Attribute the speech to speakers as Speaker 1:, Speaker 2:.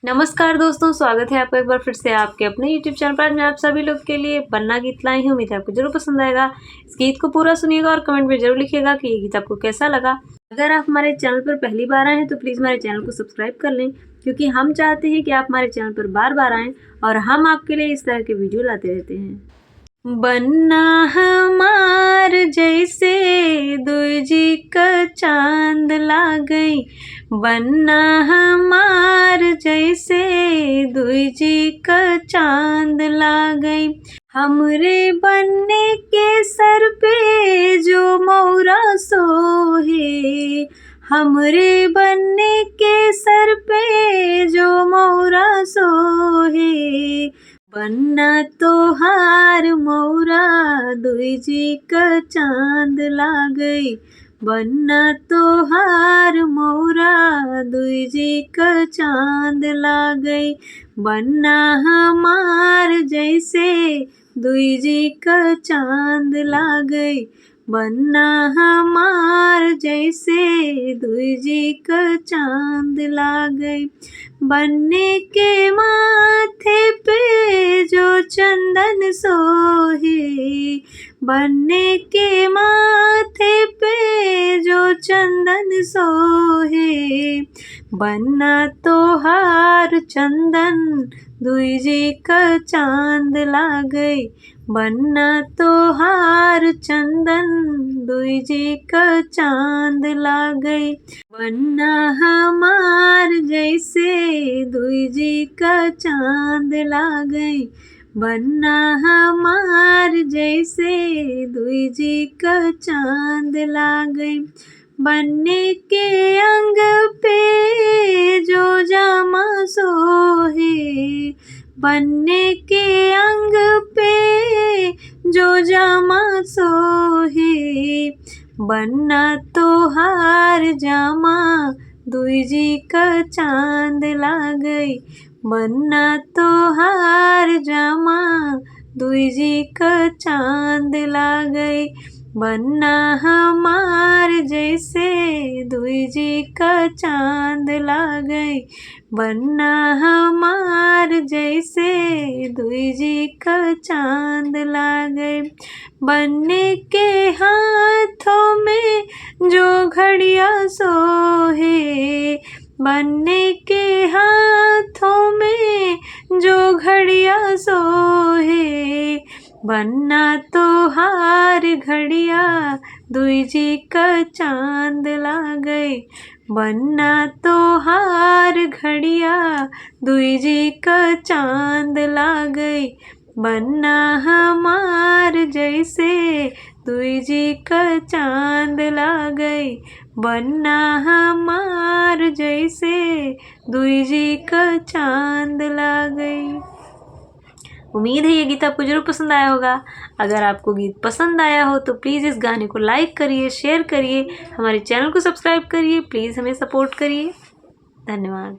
Speaker 1: नमस्कार दोस्तों, स्वागत है आपका एक बार फिर से आपके अपने यूट्यूब चैनल पर। मैं आप सभी लोग के लिए बन्ना गीत लाई हूँ। उम्मीद है आपको जरूर पसंद आएगा। इस गीत को पूरा सुनिएगा और कमेंट में जरूर लिखिएगा कि ये गीत आपको कैसा लगा। अगर आप हमारे चैनल पर पहली बार आए हैं तो प्लीज़ हमारे चैनल को सब्सक्राइब कर लें, क्योंकि हम चाहते हैं कि आप हमारे चैनल पर बार बार आएँ और हम आपके लिए इस तरह के वीडियो लाते रहते हैं। बन्ना हमार जैसे दूजी का चांद लागई, बन्ना हमार जैसे दूजी का चांद लागई। हमरे बन्ने के सर पे जो मौरा सोहे, हमरे बन्ने के सर पे जो मौरा सोहे। बन्ना तोहार मौरा दूजी का चांद लागई, बन्ना तोहार मौरा दूजी का चांद लागई। बन्ना हमार जैसे दूजी का चांद लागई, बन्ना हमार जैसे दूजी का चांद लागई। बन्ने के माथे पे जो चंदन सोहे, बन्ने के माथे पे जो चंदन सोहे। बन्ना तोहार चंदन दूजी का चांद लागई, बन्ना तोहार चंदन दूजी का चांद लागई। बन्ना हमार जैसे दूजी का चांद लागई, बन्ना हमार जैसे दूजी का चांद लागई। बन्ने के अंग पे जो जामा सोहे, बन्ने के अंग पे जो जामा सोहे। बन्ना तोहार जामा दूजी का चांद लागई, बन्ना तोहार जामा दूजी का चांद लागई। बन्ना हमार जैसे दूजी का चांद लागई, बन्ना हमार जैसे दूजी का चांद लागई। बन्ने के हाथों में जो घड़िया सोहे, बन्ने के हाथों में जो घड़िया सोहे। बन्ना तोहार घड़िया दूजी का चांद लागई, बन्ना तोहार घड़िया दूजी का चांद लागई। बन्ना हमार जैसे दूजी का चांद लागई, बन्ना हमार जैसे दूजी का चांद लागई। उम्मीद है ये गीत आपको जरूर पसंद आया होगा। अगर आपको गीत पसंद आया हो तो प्लीज़ इस गाने को लाइक करिए, शेयर करिए, हमारे चैनल को सब्सक्राइब करिए, प्लीज़ हमें सपोर्ट करिए। धन्यवाद।